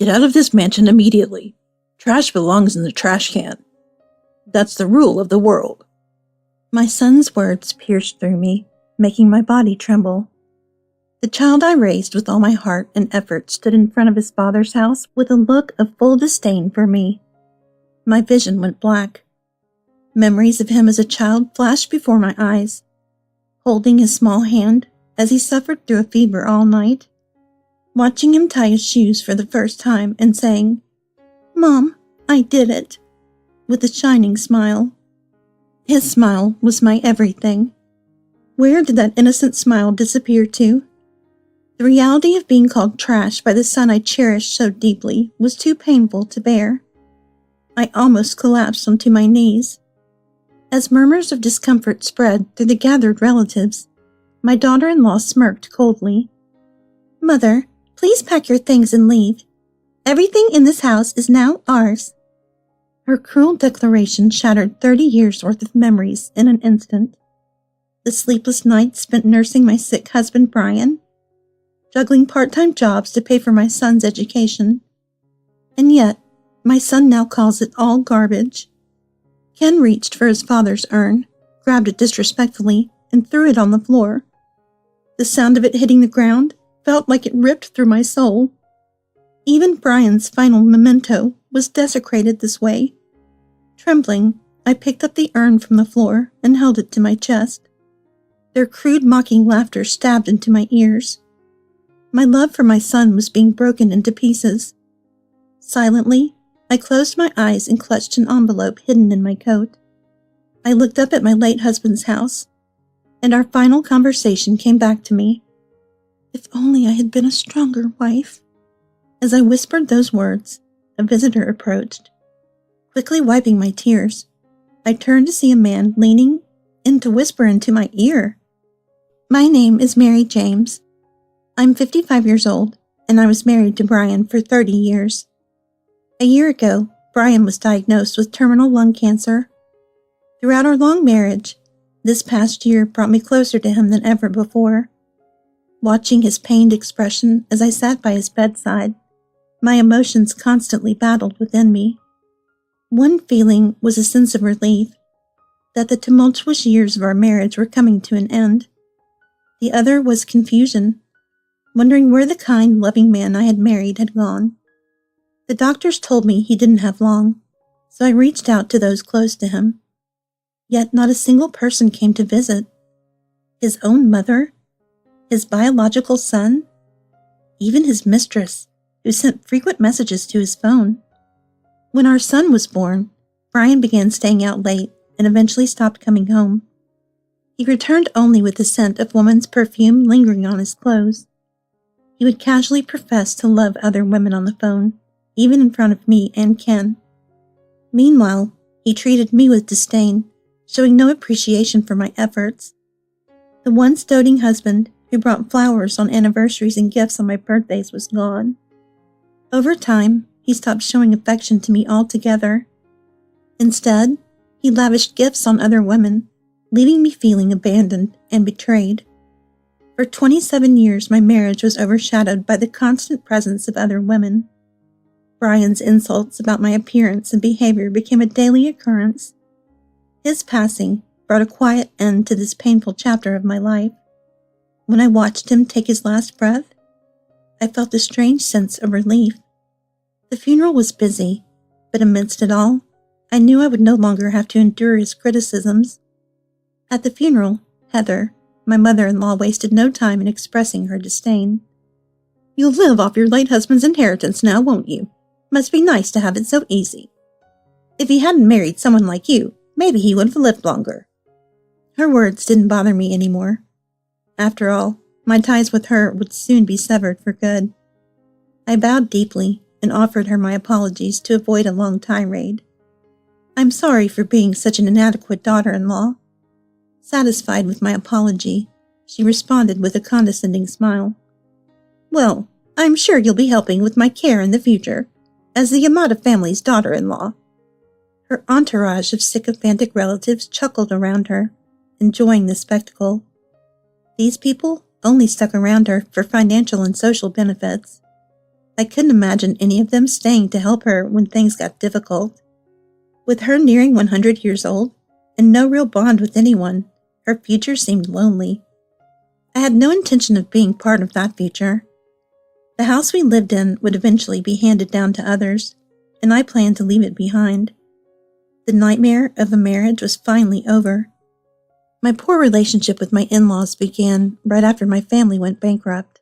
Get out of this mansion immediately. Trash belongs in the trash can. That's the rule of the world. My son's words pierced through me, making my body tremble. The child I raised with all my heart and effort stood in front of his father's house with a look of full disdain for me. My vision went black. Memories of him as a child flashed before my eyes, holding his small hand as he suffered through a fever all night, watching him tie his shoes for the first time and saying, "Mom, I did it," with a shining smile. His smile was my everything. Where did that innocent smile disappear to? The reality of being called trash by the son I cherished so deeply was too painful to bear. I almost collapsed onto my knees. As murmurs of discomfort spread through the gathered relatives, my daughter-in-law smirked coldly. "Mother, please pack your things and leave. Everything in this house is now ours." Her cruel declaration shattered 30 years' worth of memories in an instant. The sleepless nights spent nursing my sick husband Brian, juggling part-time jobs to pay for my son's education. And yet, my son now calls it all garbage. Ken reached for his father's urn, grabbed it disrespectfully, and threw it on the floor. The sound of it hitting the ground felt like it ripped through my soul. Even Brian's final memento was desecrated this way. Trembling, I picked up the urn from the floor and held it to my chest. Their crude mocking laughter stabbed into my ears. My love for my son was being broken into pieces. Silently, I closed my eyes and clutched an envelope hidden in my coat. I looked up at my late husband's house, and our final conversation came back to me. If only I had been a stronger wife. As I whispered those words, a visitor approached. Quickly wiping my tears, I turned to see a man leaning in to whisper into my ear. "My name is Mary James. I'm 55 years old, and I was married to Brian for 30 years. A year ago, Brian was diagnosed with terminal lung cancer. Throughout our long marriage, this past year brought me closer to him than ever before. Watching his pained expression as I sat by his bedside, my emotions constantly battled within me. One feeling was a sense of relief, that the tumultuous years of our marriage were coming to an end. The other was confusion, wondering where the kind, loving man I had married had gone. The doctors told me he didn't have long, so I reached out to those close to him. Yet not a single person came to visit. His own mother, his biological son, even his mistress, who sent frequent messages to his phone. When our son was born, Brian began staying out late and eventually stopped coming home. He returned only with the scent of woman's perfume lingering on his clothes. He would casually profess to love other women on the phone, even in front of me and Ken. Meanwhile, he treated me with disdain, showing no appreciation for my efforts. The once doting husband who brought flowers on anniversaries and gifts on my birthdays was gone. Over time, he stopped showing affection to me altogether. Instead, he lavished gifts on other women, leaving me feeling abandoned and betrayed. For 27 years, my marriage was overshadowed by the constant presence of other women. Brian's insults about my appearance and behavior became a daily occurrence. His passing brought a quiet end to this painful chapter of my life. When I watched him take his last breath, I felt a strange sense of relief. The funeral was busy, but amidst it all, I knew I would no longer have to endure his criticisms. At the funeral, Heather, my mother-in-law, wasted no time in expressing her disdain. "You'll live off your late husband's inheritance now, won't you? Must be nice to have it so easy. If he hadn't married someone like you, maybe he would have lived longer." Her words didn't bother me anymore. After all, my ties with her would soon be severed for good. I bowed deeply and offered her my apologies to avoid a long tirade. "I'm sorry for being such an inadequate daughter-in-law." Satisfied with my apology, she responded with a condescending smile. "Well, I'm sure you'll be helping with my care in the future, as the Yamada family's daughter-in-law." Her entourage of sycophantic relatives chuckled around her, enjoying the spectacle. These people only stuck around her for financial and social benefits. I couldn't imagine any of them staying to help her when things got difficult. With her nearing 100 years old and no real bond with anyone, her future seemed lonely. I had no intention of being part of that future. The house we lived in would eventually be handed down to others, and I planned to leave it behind. The nightmare of a marriage was finally over. My poor relationship with my in-laws began right after my family went bankrupt.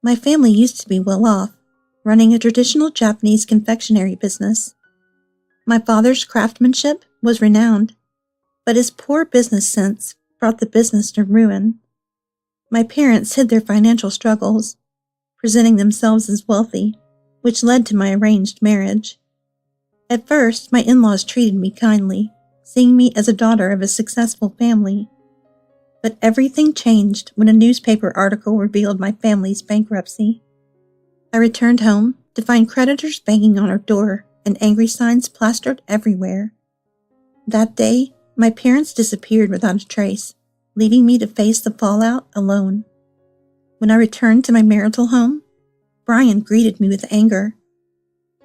My family used to be well off, running a traditional Japanese confectionery business. My father's craftsmanship was renowned, but his poor business sense brought the business to ruin. My parents hid their financial struggles, presenting themselves as wealthy, which led to my arranged marriage. At first, my in-laws treated me kindly, seeing me as a daughter of a successful family. But everything changed when a newspaper article revealed my family's bankruptcy. I returned home to find creditors banging on our door and angry signs plastered everywhere. That day, my parents disappeared without a trace, leaving me to face the fallout alone. When I returned to my marital home, Brian greeted me with anger.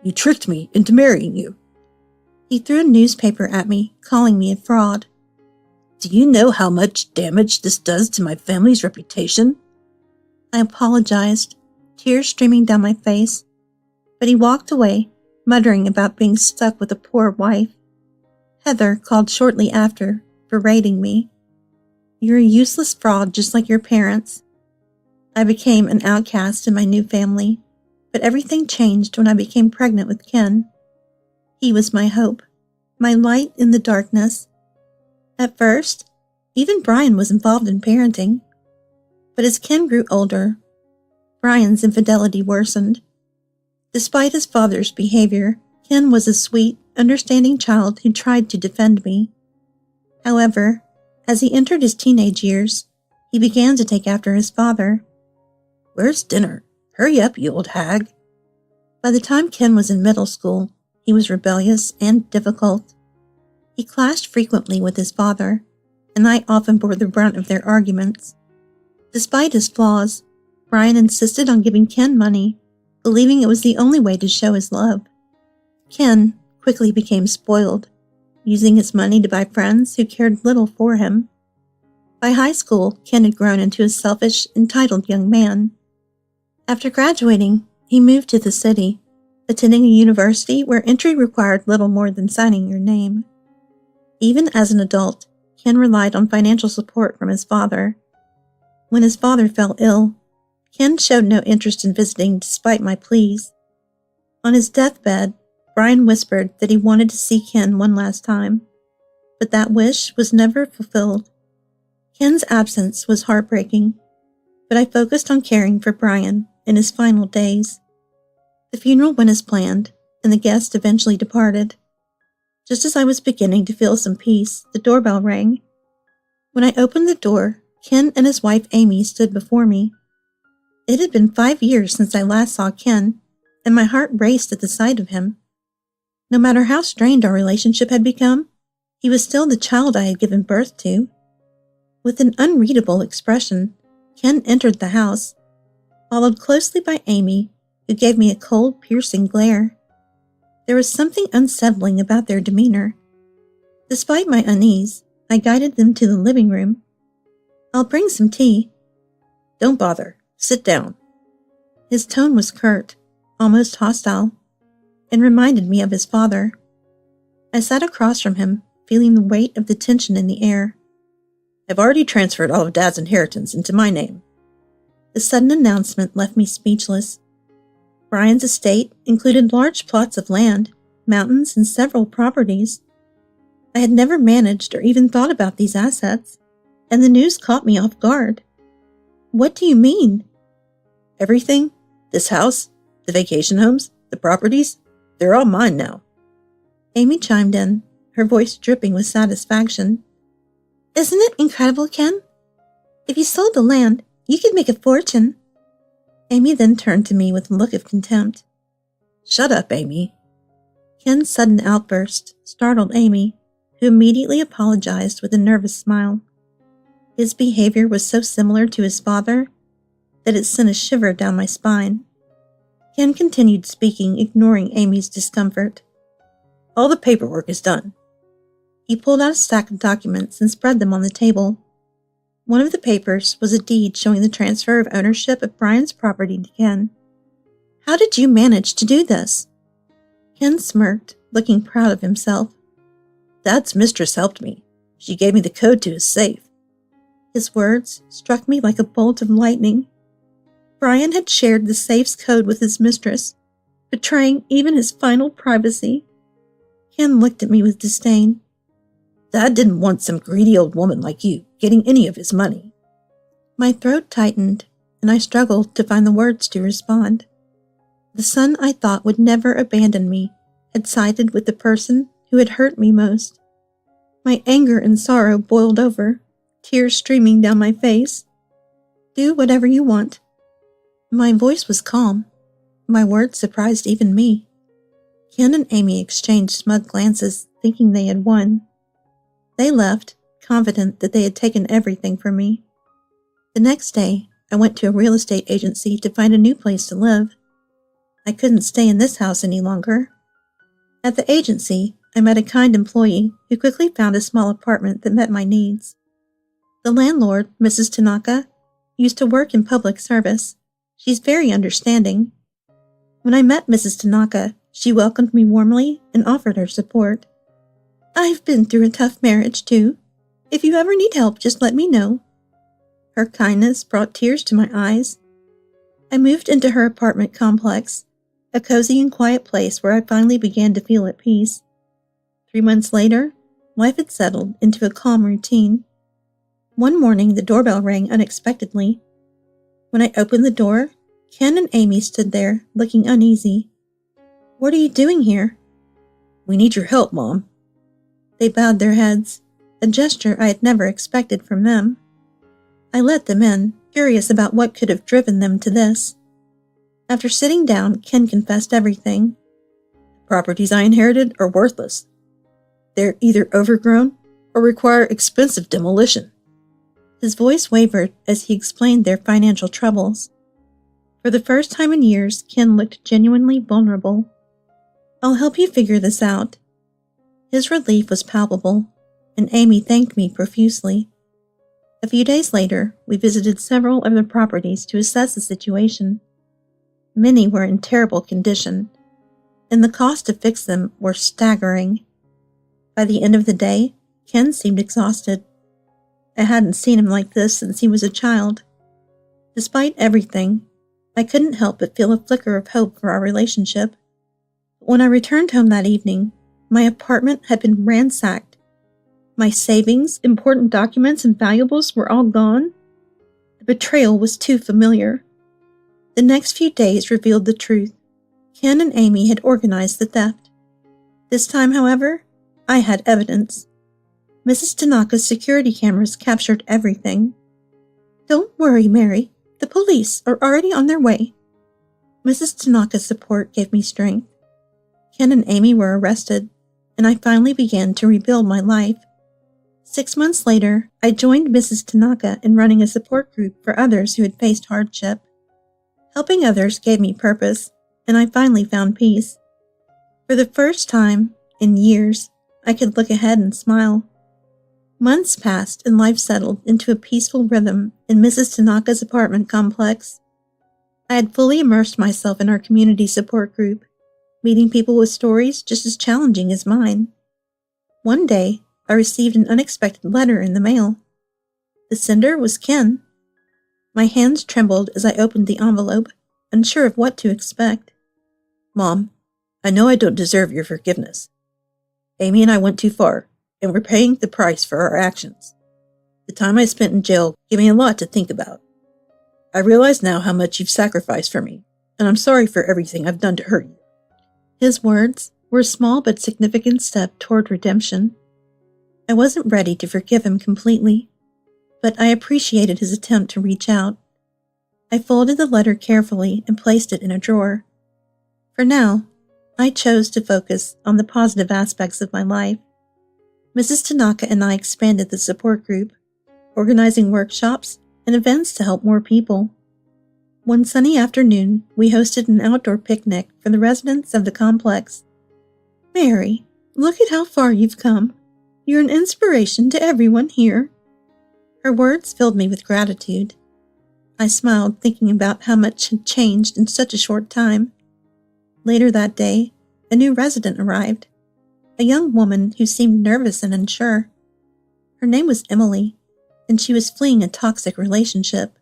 "You tricked me into marrying you." He threw a newspaper at me, calling me a fraud. "Do you know how much damage this does to my family's reputation?" I apologized, tears streaming down my face, but he walked away, muttering about being stuck with a poor wife. Heather called shortly after, berating me. "You're a useless fraud just like your parents." I became an outcast in my new family, but everything changed when I became pregnant with Ken. He was my hope, my light in the darkness. At first, even Brian was involved in parenting. But as Ken grew older, Brian's infidelity worsened. Despite his father's behavior, Ken was a sweet, understanding child who tried to defend me. However, as he entered his teenage years, he began to take after his father. "Where's dinner? Hurry up, you old hag." By the time Ken was in middle school, he was rebellious and difficult. He clashed frequently with his father, and I often bore the brunt of their arguments. Despite his flaws, Brian insisted on giving Ken money, believing it was the only way to show his love. Ken quickly became spoiled, using his money to buy friends who cared little for him. By high school, Ken had grown into a selfish, entitled young man. After graduating, he moved to the city, attending a university where entry required little more than signing your name. Even as an adult, Ken relied on financial support from his father. When his father fell ill, Ken showed no interest in visiting despite my pleas. On his deathbed, Brian whispered that he wanted to see Ken one last time, but that wish was never fulfilled. Ken's absence was heartbreaking, but I focused on caring for Brian in his final days. The funeral went as planned, and the guests eventually departed. Just as I was beginning to feel some peace, the doorbell rang. When I opened the door, Ken and his wife Amy stood before me. It had been 5 years since I last saw Ken, and my heart raced at the sight of him. No matter how strained our relationship had become, he was still the child I had given birth to. With an unreadable expression, Ken entered the house, followed closely by Amy, who gave me a cold, piercing glare. There was something unsettling about their demeanor. Despite my unease, I guided them to the living room. "I'll bring some tea." "Don't bother. Sit down." His tone was curt, almost hostile, and reminded me of his father. I sat across from him, feeling the weight of the tension in the air. "I've already transferred all of Dad's inheritance into my name." The sudden announcement left me speechless. Brian's estate included large plots of land, mountains, and several properties. I had never managed or even thought about these assets, and the news caught me off guard. "What do you mean?" "Everything. This house, the vacation homes, the properties, they're all mine now." Amy chimed in, her voice dripping with satisfaction. "Isn't it incredible, Ken? If you sold the land, you could make a fortune." Amy then turned to me with a look of contempt. "Shut up, Amy." Ken's sudden outburst startled Amy, who immediately apologized with a nervous smile. His behavior was so similar to his father that it sent a shiver down my spine. Ken continued speaking, ignoring Amy's discomfort. All the paperwork is done. He pulled out a stack of documents and spread them on the table. One of the papers was a deed showing the transfer of ownership of Brian's property to Ken. How did you manage to do this? Ken smirked, looking proud of himself. Dad's mistress helped me. She gave me the code to his safe. His words struck me like a bolt of lightning. Brian had shared the safe's code with his mistress, betraying even his final privacy. Ken looked at me with disdain. Dad didn't want some greedy old woman like you getting any of his money. My throat tightened, and I struggled to find the words to respond. The son I thought would never abandon me had sided with the person who had hurt me most. My anger and sorrow boiled over, tears streaming down my face. Do whatever you want. My voice was calm. My words surprised even me. Ken and Amy exchanged smug glances, thinking they had won. They left, confident that they had taken everything from me. The next day, I went to a real estate agency to find a new place to live. I couldn't stay in this house any longer. At the agency, I met a kind employee who quickly found a small apartment that met my needs. The landlord, Mrs. Tanaka, used to work in public service. She's very understanding. When I met Mrs. Tanaka, she welcomed me warmly and offered her support. I've been through a tough marriage, too. If you ever need help, just let me know. Her kindness brought tears to my eyes. I moved into her apartment complex, a cozy and quiet place where I finally began to feel at peace. 3 months later, life had settled into a calm routine. One morning, the doorbell rang unexpectedly. When I opened the door, Ken and Amy stood there, looking uneasy. What are you doing here? We need your help, Mom. They bowed their heads, a gesture I had never expected from them. I let them in, curious about what could have driven them to this. After sitting down, Ken confessed everything. The properties I inherited are worthless. They're either overgrown or require expensive demolition. His voice wavered as he explained their financial troubles. For the first time in years, Ken looked genuinely vulnerable. I'll help you figure this out. His relief was palpable, and Amy thanked me profusely. A few days later, we visited several of the properties to assess the situation. Many were in terrible condition, and the cost to fix them were staggering. By the end of the day, Ken seemed exhausted. I hadn't seen him like this since he was a child. Despite everything, I couldn't help but feel a flicker of hope for our relationship. When I returned home that evening, my apartment had been ransacked. My savings, important documents, and valuables were all gone. The betrayal was too familiar. The next few days revealed the truth. Ken and Amy had organized the theft. This time, however, I had evidence. Mrs. Tanaka's security cameras captured everything. Don't worry, Mary. The police are already on their way. Mrs. Tanaka's support gave me strength. Ken and Amy were arrested, and I finally began to rebuild my life. 6 months later, I joined Mrs. Tanaka in running a support group for others who had faced hardship. Helping others gave me purpose, and I finally found peace. For the first time in years, I could look ahead and smile. Months passed and life settled into a peaceful rhythm in Mrs. Tanaka's apartment complex. I had fully immersed myself in our community support group, meeting people with stories just as challenging as mine. One day, I received an unexpected letter in the mail. The sender was Ken. My hands trembled as I opened the envelope, unsure of what to expect. Mom, I know I don't deserve your forgiveness. Amy and I went too far, and we're paying the price for our actions. The time I spent in jail gave me a lot to think about. I realize now how much you've sacrificed for me, and I'm sorry for everything I've done to hurt you. His words were a small but significant step toward redemption. I wasn't ready to forgive him completely, but I appreciated his attempt to reach out. I folded the letter carefully and placed it in a drawer. For now, I chose to focus on the positive aspects of my life. Mrs. Tanaka and I expanded the support group, organizing workshops and events to help more people. One sunny afternoon, we hosted an outdoor picnic for the residents of the complex. "Mary, look at how far you've come. You're an inspiration to everyone here." Her words filled me with gratitude. I smiled, thinking about how much had changed in such a short time. Later that day, a new resident arrived, a young woman who seemed nervous and unsure. Her name was Emily, and she was fleeing a toxic relationship.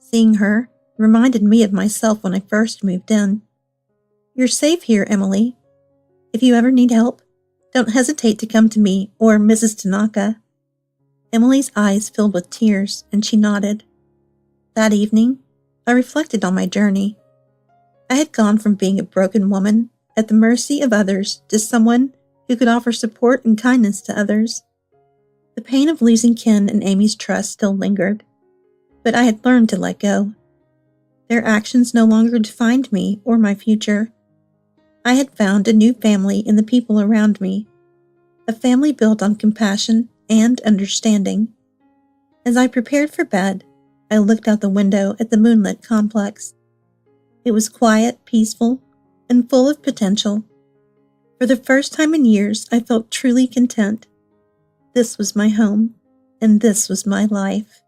Seeing her reminded me of myself when I first moved in. "You're safe here, Emily. If you ever need help, don't hesitate to come to me or Mrs. Tanaka." Emily's eyes filled with tears, and she nodded. That evening, I reflected on my journey. I had gone from being a broken woman at the mercy of others to someone who could offer support and kindness to others. The pain of losing Ken and Amy's trust still lingered, but I had learned to let go. Their actions no longer defined me or my future. I had found a new family in the people around me, a family built on compassion and understanding. As I prepared for bed, I looked out the window at the moonlit complex. It was quiet, peaceful, and full of potential. For the first time in years, I felt truly content. This was my home, and this was my life.